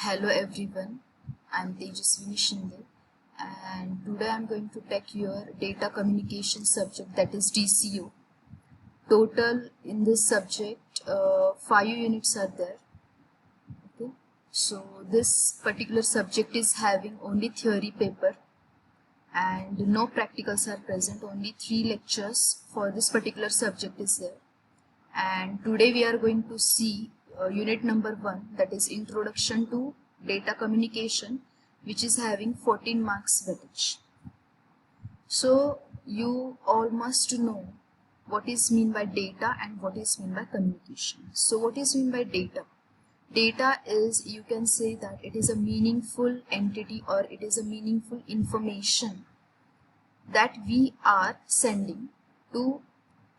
Hello everyone, I'm Tejaswini Shinde and today I'm going to take your data communication subject, that is DCO. Total in this subject 5 units are there. Okay, so this particular subject is having only theory paper and no practicals are present, only 3 lectures for this particular subject is there. And today we are going to see unit number 1, that is Introduction to Data Communication, which is having 14 marks weightage. So you all must know what is mean by data and what is mean by communication. So what is mean by data? Data is, you can say that it is a meaningful entity or it is a meaningful information that we are sending to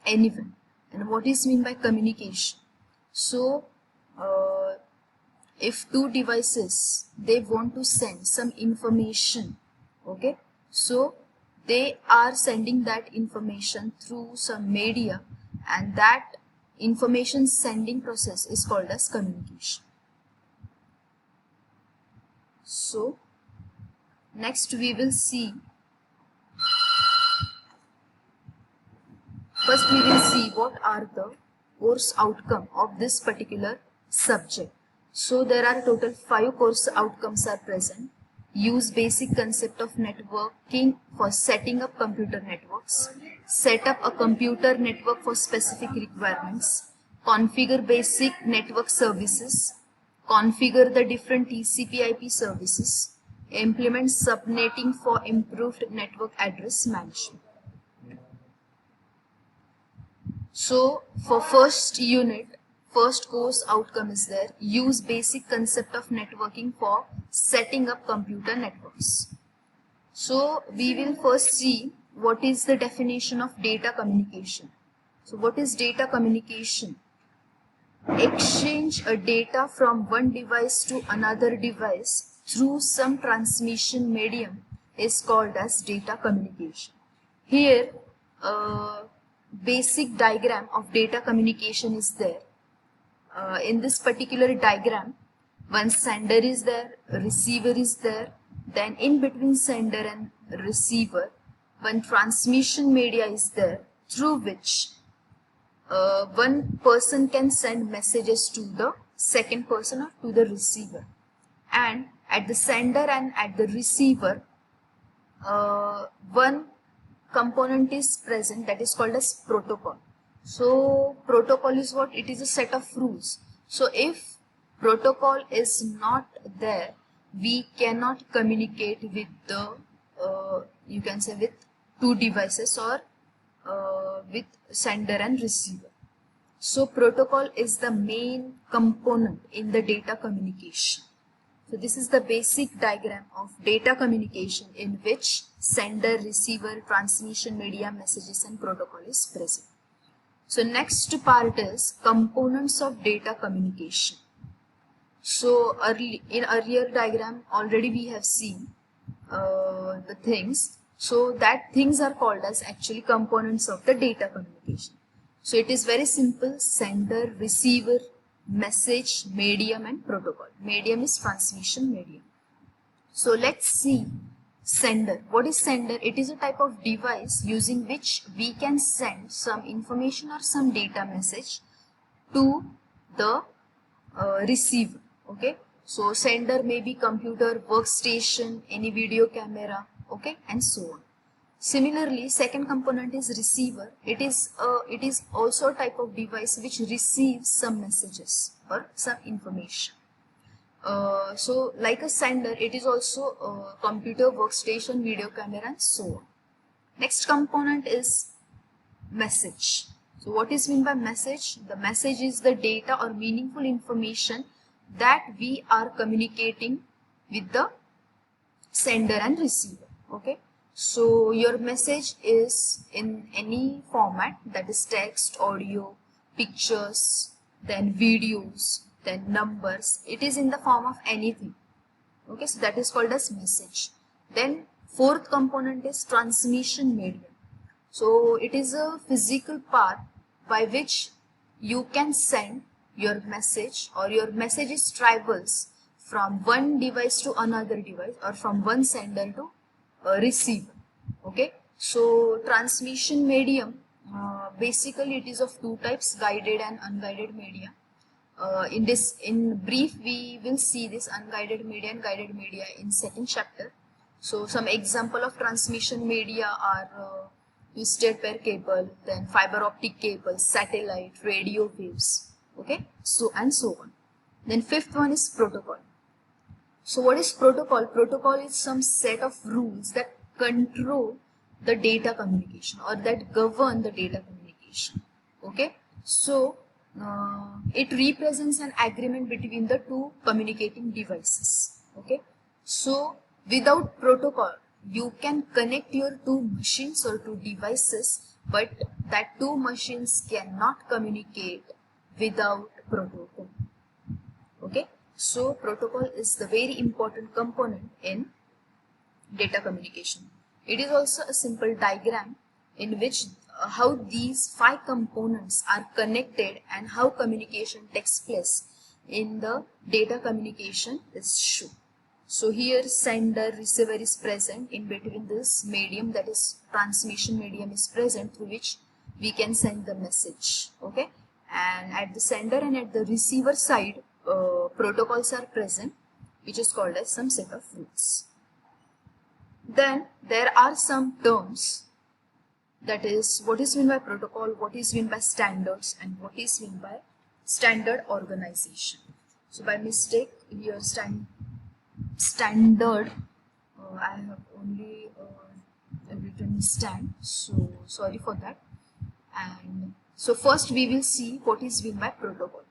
anyone. And what is mean by communication? So if two devices, they want to send some information, okay, so they are sending that information through some media, and that information sending process is called as communication. So next we will see, first we will see what are the course outcome of this particular subject. So there are total 5 course outcomes are present. Use basic concept of networking for setting up computer networks. Set up a computer network for specific requirements. Configure basic network services. Configure the different TCP/IP services. Implement subnetting for improved network address management. So for first unit, first course outcome is there. Use basic concept of networking for setting up computer networks. So we will first see what is the definition of data communication. So what is data communication? Exchange a data from one device to another device through some transmission medium is called as data communication. Here basic diagram of data communication is there. In this particular diagram, one sender is there, a receiver is there, then in between sender and receiver, one transmission media is there through which one person can send messages to the second person or to the receiver. And at the sender and at the receiver, one component is present, that is called as protocol. So protocol is what? It is a set of rules. So if protocol is not there, we cannot communicate with the you can say with two devices or with sender and receiver. So protocol is the main component in the data communication. So this is the basic diagram of data communication in which sender, receiver, transmission media, messages and protocol is present. So next part is components of data communication. So in earlier diagram already we have seen the things. So that things are called as actually components of the data communication. So it is very simple: sender, receiver, message, medium and protocol. Medium is transmission medium. So let's see sender. What is sender? It is a type of device using which we can send some information or some data message to the receiver. Okay, so sender may be computer, workstation, any video camera, okay, and so on. Similarly, second component is receiver. It is also a type of device which receives some messages or some information. So like a sender, it is also a computer, workstation, video camera and so on. Next component is message. So what is meant by message? The message is the data or meaningful information that we are communicating with the sender and receiver. Okay, so your message is in any format, that is text, audio, pictures, then videos, then numbers. It is in the form of anything. Okay, so that is called as message. Then fourth component is transmission medium. So it is a physical part by which you can send your message or your messages travels from one device to another device or from one sender to a receiver. Okay, so transmission medium, basically it is of two types, guided and unguided media. In brief, we will see this unguided media and guided media in second chapter. So some example of transmission media are twisted pair cable, then fiber optic cable, satellite, radio waves, okay, so and so on. Then fifth one is protocol. So what is protocol? Protocol is some set of rules that control the data communication or that govern the data communication, okay. So it represents an agreement between the two communicating devices, okay. So without protocol, you can connect your two machines or two devices, but that two machines cannot communicate without protocol, okay. So protocol is the very important component in data communication. It is also a simple diagram in which how these 5 components are connected and how communication takes place in the data communication is shown. So here sender receiver is present in between this medium, that is transmission medium is present through which we can send the message, okay. And at the sender and at the receiver side, protocols are present, which is called as some set of rules. Then there are some terms, that is what is meant by protocol, what is meant by standards, and what is meant by standard organization. So by mistake here standard, I have only written stand, so sorry for that. And so first we will see what is meant by protocol.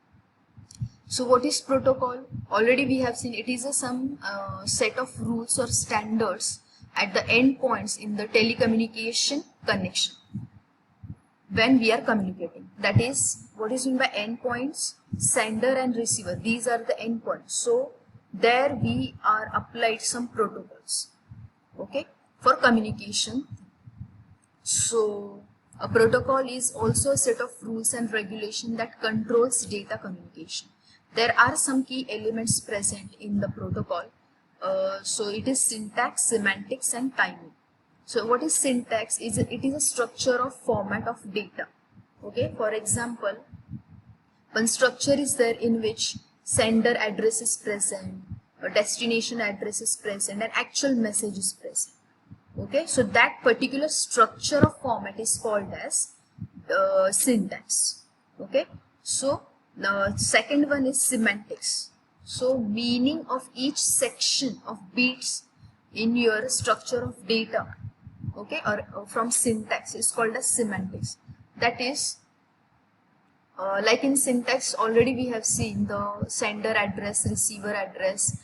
So what is protocol? Already we have seen it is some set of rules or standards at the endpoints in the telecommunication connection when we are communicating. That is what is meant by endpoints, sender and receiver. These are the endpoints. So there we are applied some protocols, okay, for communication. So a protocol is also a set of rules and regulation that controls data communication. There are some key elements present in the protocol. So it is syntax, semantics and timing. So what is syntax? It is a structure of format of data, okay. For example, one structure is there in which sender address is present, a destination address is present, and actual message is present, okay. So that particular structure of format is called as syntax, okay. So the second one is semantics. So meaning of each section of bits in your structure of data, okay, or from syntax is called as semantics. That is like in syntax already we have seen the sender address, receiver address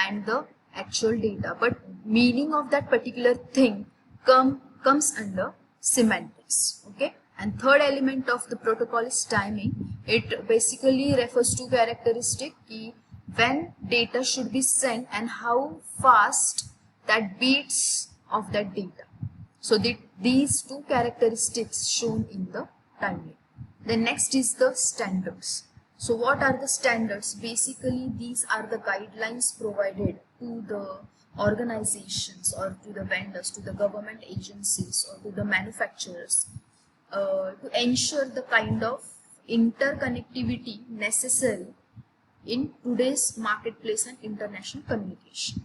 and the actual data, but meaning of that particular thing comes under semantics, okay. And third element of the protocol is timing. It basically refers to characteristic when data should be sent and how fast that beats of that data. So these two characteristics shown in the timing. The next is the standards. So what are the standards? Basically these are the guidelines provided to the organizations or to the vendors, to the government agencies or to the manufacturers to ensure the kind of interconnectivity necessary in today's marketplace and international communication,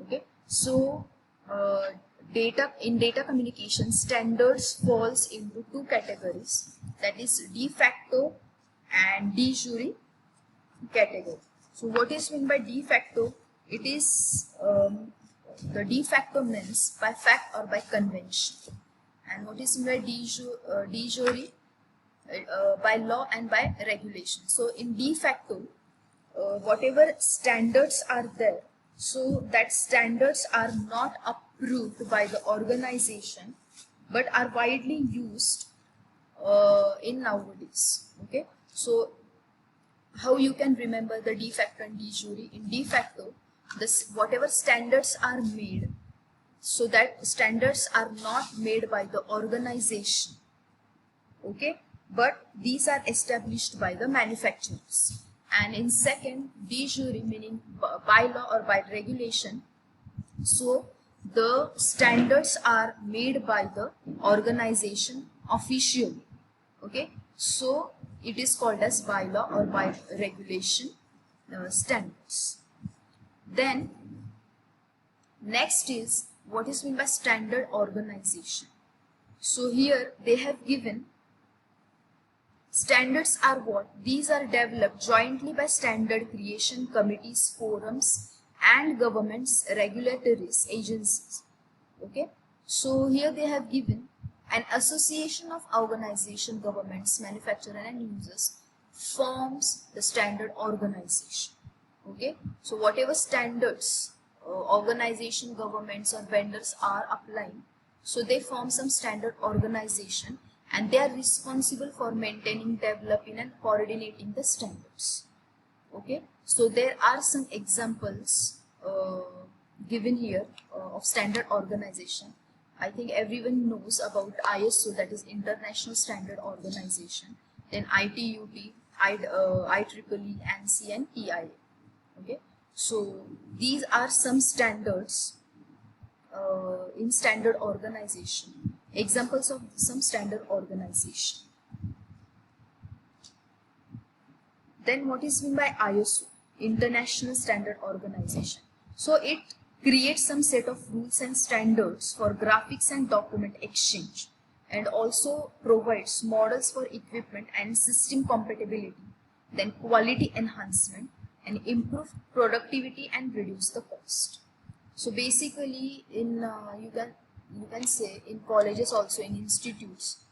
okay. So in data communication, standards falls into two categories, that is de facto and de jure category. So what is meant by de facto? It is the de facto means by fact or by convention, and what is meant by de jure by law and by regulation. So in de facto, whatever standards are there, so that standards are not approved by the organization but are widely used in nowadays, okay. So how you can remember the de facto and de jure? In de facto, whatever standards are made, so that standards are not made by the organization, okay, but these are established by the manufacturers, and in second, de jure, meaning by law or by regulation. So the standards are made by the organization officially. Okay, so it is called as by law or by regulation standards. Then next is what is meant by standard organization. So here they have given standards are what? These are developed jointly by standard creation committees, forums, and governments, regulatory agencies. Okay, so here they have given an association of organization, governments, manufacturers, and users forms the standard organization. Okay, so whatever standards organization, governments, or vendors are applying, so they form some standard organization, and they are responsible for maintaining, developing, and coordinating the standards. Okay, so there are some examples given here of standard organization. I think everyone knows about ISO, that is International Standard Organization, then ITUT, IEEE, ANSI, and TIA. Okay, so these are some standards in standard organization, examples of some standard organization. Then what is meant by ISO, International Standard Organization? So it creates some set of rules and standards for graphics and document exchange, and also provides models for equipment and system compatibility, then quality enhancement, and improve productivity and reduce the cost. So basically in you can say in colleges, also in institutes,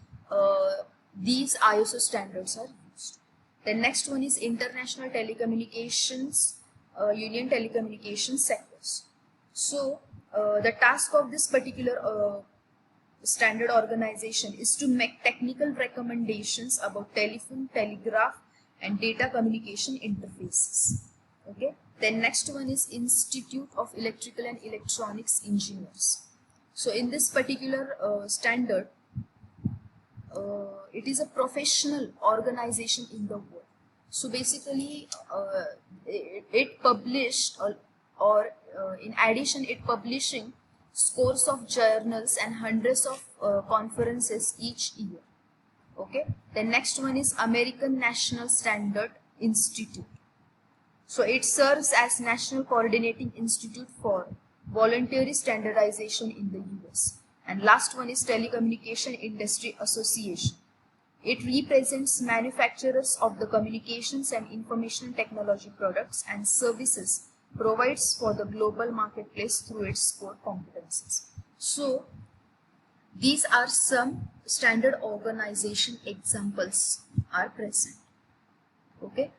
these ISO standards are used. The next one is International Telecommunications Union Telecommunications Sectors. So the task of this particular standard organization is to make technical recommendations about telephone, telegraph, and data communication interfaces. Okay. Then next one is Institute of Electrical and Electronics Engineers. So in this particular standard, it is a professional organization in the world. So basically it published or in addition it publishing scores of journals and hundreds of conferences each year. Okay. The next one is American National Standard Institute. So it serves as National Coordinating Institute for Voluntary Standardization in the US. And last one is Telecommunication Industry Association. It represents manufacturers of the communications and information technology products and services, provides for the global marketplace through its core competencies. So these are some standard organization examples are present. Okay.